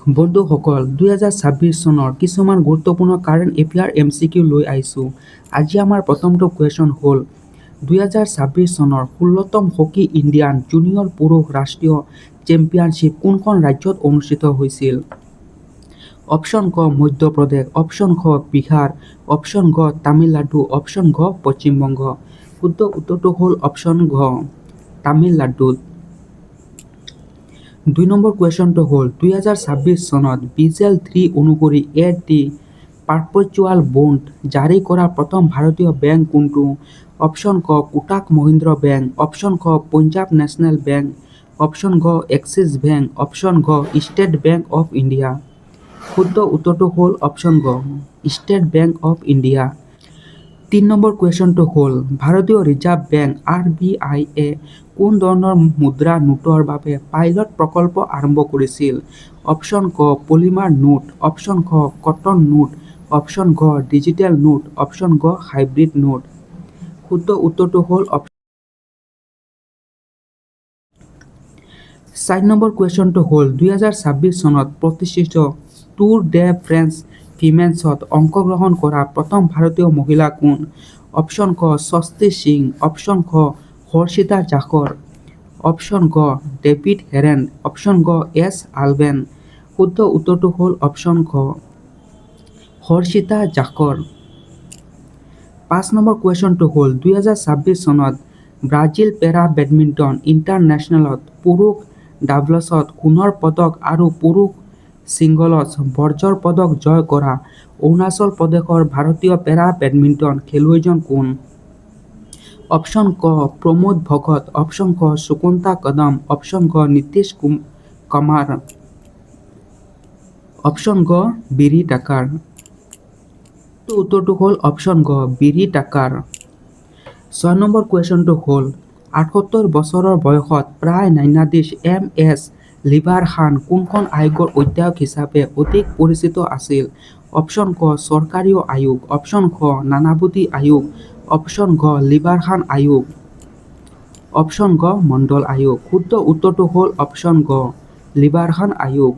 বন্ধুসকল 2026 চনৰ কিছুমান গুৰুত্বপূৰ্ণ কাৰেণ্ট এফেয়াৰ MCQ লৈ আহিছোঁ। আজি আমাৰ প্ৰথমটো কুৱেশ্যন হ'ল 2026 চনৰ 16তম হকী ইণ্ডিয়ান জুনিয়ৰ পুৰুষ ৰাষ্ট্ৰীয় চেম্পিয়নশ্বিপ কোনখন ৰাজ্যত অনুষ্ঠিত হৈছিল? অপশ্যন ক মধ্যপ্ৰদেশ, অপশ্যন খ বিহাৰ, অপশ্যন ঘ তামিলনাডু, অপশ্যন ঘ পশ্চিমবংগ। শুদ্ধ উত্তৰটো হ'ল অপশ্যন ঘ তামিলনাডুত। 2 নম্বৰ কুৱেশ্যনটো হ'ল 2026 চনত বিজেল 3 অনুসৰি ADRE পাৰপেচুৱেল বণ্ড জাৰি কৰা প্ৰথম ভাৰতীয় বেংক কোনটো? অপশ্যন ক কোটাক মহিন্দ্ৰা বেংক, অপশ্যন খ পঞ্জাৱ নেশ্যনেল বেংক, অপশ্যন ঘ এক্সিছ বেংক, অপশ্যন ঘ ষ্টেট বেংক অফ ইণ্ডিয়া। শুদ্ধ উত্তৰটো হ'ল অপশ্যন ঘ State Bank of India. 3 number কুৱেশ্যনটো হ'ল ভাৰতীয় ৰিজাৰ্ভ বেংক RBI এ কোন ধৰণৰ মুদ্ৰা নোটৰ বাবে পাইলট প্ৰকল্প আৰম্ভ কৰিছিল? অপশ্যন ক পলিমাৰ নোট, অপশ্যন খ কটন নোট, অপশ্যন ঘ ডিজিটেল নোট, অপশ্যন ঘ হাইব্ৰিড নোট। শুদ্ধ উত্তৰটো হ'ল 4 নম্বৰ কুৱেশ্যনটো হ'ল 2026 চনত প্ৰতিষ্ঠিত টুৰ ডে ফ্ৰেঞ্চ উইমেনছত অংশগ্ৰহণ কৰা প্ৰথম ভাৰতীয় মহিলা কোন? অপশ্যন ক স্বস্তি সিং, অপশ্যন খ হৰ্ষিতা জাখৰ, অপশ্যন গ ডেভিড হেৰেন, অপশ্যন গ এছ আলবেন। শুদ্ধ উত্তৰটো হ'ল অপশ্যন খ হৰ্ষিতা জাখৰ। 5 নম্বৰ কুৱেশ্যনটো হ'ল 2026 চনত ব্ৰাজিল পেৰা বেডমিণ্টন ইণ্টাৰনেশ্যনেলত পুৰুষ ডাবলছত সোণৰ পদক আৰু পুৰুষ ছিংগলছ ব্ৰঞ্জৰ পদক জয় কৰা অৰুণাচল প্ৰদেশৰ ভাৰতীয় পেৰা বেডমিণ্টন খেলুৱৈজন কোন? অপশ্যন ক প্ৰমোদ ভগত, অপশ্যন খ সুকুন্তা কদম, অপশ্যন গ নীতিশ কুমাৰ, অপশ্যন গ বিৰি টাকাৰ। উত্তৰটো হ'ল অপশ্যন গ বিৰি টাকাৰ। 6 নম্বৰ কুৱেশ্যনটো হ'ল 78 বছৰৰ বয়সত প্ৰায় ন্যায়াধীশ MS লিভাৰ খান কোনখন আয়োগৰ অধ্যক্ষ হিচাপে অধিক পৰিচিত আছিল? অপশ্যন ক চৰকাৰী আয়োগ, অপশ্যন খ নানাবতী আয়োগ, অপশ্যন ঘ লিভাৰ খান আয়োগ, অপশ্যন গ মণ্ডল আয়োগ। শুদ্ধ উত্তৰটো হ'ল অপশ্যন গ লিভাৰ খান আয়োগ।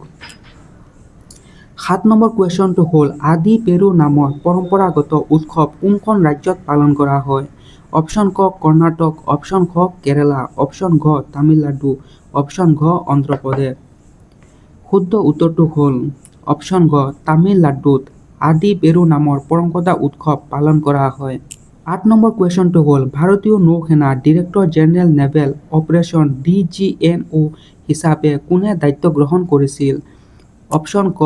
7 নম্বৰ কুৱেশ্যনটো হ'ল আদি পেৰু নামৰ পৰম্পৰাগত উৎসৱ কোনখন ৰাজ্যত পালন কৰা হয়? অপশ্যন ক কৰ্ণাটক, অপশ্যন খ কেৰালা, অপশ্যন ঘ তামিলনাডু, অপশ্যন ঘ অন্ধ্ৰপ্ৰদেশ। শুদ্ধ উত্তৰটো হ'ল অপশ্যন ঘ তামিলনাডুত আদি পেৰু নামৰ পৰম্পৰাগত উৎসৱ পালন কৰা হয়। 8 নম্বৰ কুৱেশ্যনটো হ'ল ভাৰতীয় নৌসেনাৰ director general naval operation DGNO হিচাপে কোনে দায়িত্ব গ্ৰহণ কৰিছিল? অপশ্যন ক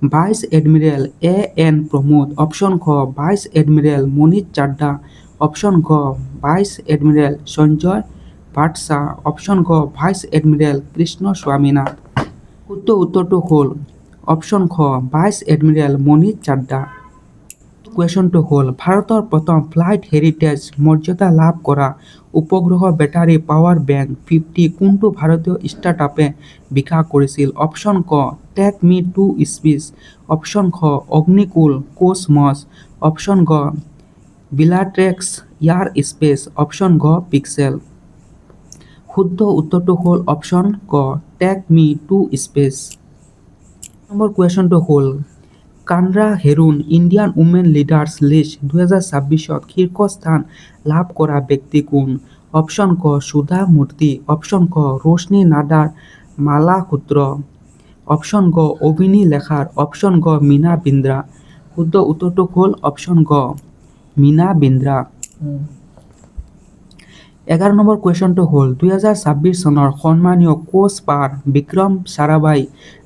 vice admiral AN Pramod, option খ vice admiral Manish Chadha, option ঘ vice admiral Sanjay Vatsa, option ঘ ভাইচ এডমিৰেল কৃষ্ণ স্বামীনাথ। শুদ্ধ উত্তৰটো হ'ল অপশ্যন খ ভাইচ এডমিৰেল মনীষ চাড্ডা। কুৱেশ্যনটো হ'ল ভাৰতৰ প্ৰথম ফ্লাইট হেৰিটেজ মৰ্যাদা লাভ কৰা উপগ্ৰহ বেটাৰী পাৱাৰ বেংক 50 কোনটো ভাৰতীয় ষ্টাৰ্টআপে বিকাশ কৰিছিল? অপশ্যন ক take me to space, option খ অগ্নিকুল কসমছ, অপশ্যন গ বিলাট্ৰেক্স এয়াৰ স্পেচ, অপশ্যন ঘ পিক্সেল। শুদ্ধ উত্তৰটো হ'ল অপশ্যন ক take me to space. Number কুৱেশ্যনটো হ'ল কানৰা Hurun Indian women leaders list 2026ত শীৰ্ষস্থান লাভ কৰা ব্যক্তি কোন? অপশ্যন ক সুধা মূৰ্তি, অপশ্যন ক ৰোশনী নাডাৰ মালাসূত্ৰ, অপশ্যন গ অভিনী লেখাৰ, অপশ্যন গ মীনা বিন্দ্ৰা। শুদ্ধ উত্তৰটো হ'ল অপশ্যন গ মীনা বিন্দ্ৰা। 11 নম্বৰ কুৱেশ্যনটো হ'ল 2026 চনৰ সন্মানীয় কোচ পাৰ বিক্ৰম সাৰাভাই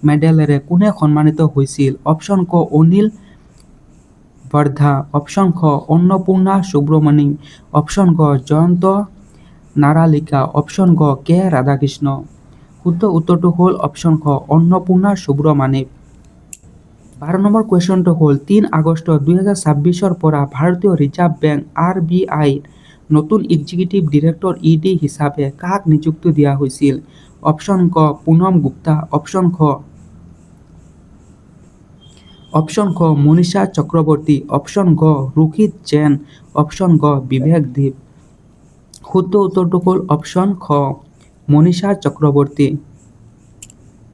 মেডেলেৰে কোনে সন্মানিত হৈছিল? অপশ্যন ক অনিল বৰধা, অপশ্যন খ অন্নপূৰ্ণা সুব্ৰমণিম, অপশ্যন গ জয়ন্ত নাৰালিকা, অপশ্যন গ কে ৰাধাকৃষ্ণ। শুদ্ধ উত্তৰটো হ'ল অপশ্যন খ অন্নপূৰ্ণা সুব্ৰমণিম। 12 নম্বৰ কুৱেশ্যনটো হ'ল 3 আগষ্ট 2026ৰ পৰা ভাৰতীয় ৰিজাৰ্ভ বেংক RBI নতুন এক্সিকিউটিভ ডিৰেক্টৰ ED হিচাপে কাক নিযুক্তি দিয়া হৈছিল? অপশ্যন ক পুনম গুপ্তা, অপশ্যন খ মনীষা চক্ৰৱৰ্তী, অপশ্যন গ ৰোহিত জৈন, অপশ্যন গ বিবেক দেৱ। শুদ্ধ উত্তৰটো হ'ল অপশ্যন খ মনীষা চক্ৰৱৰ্তী।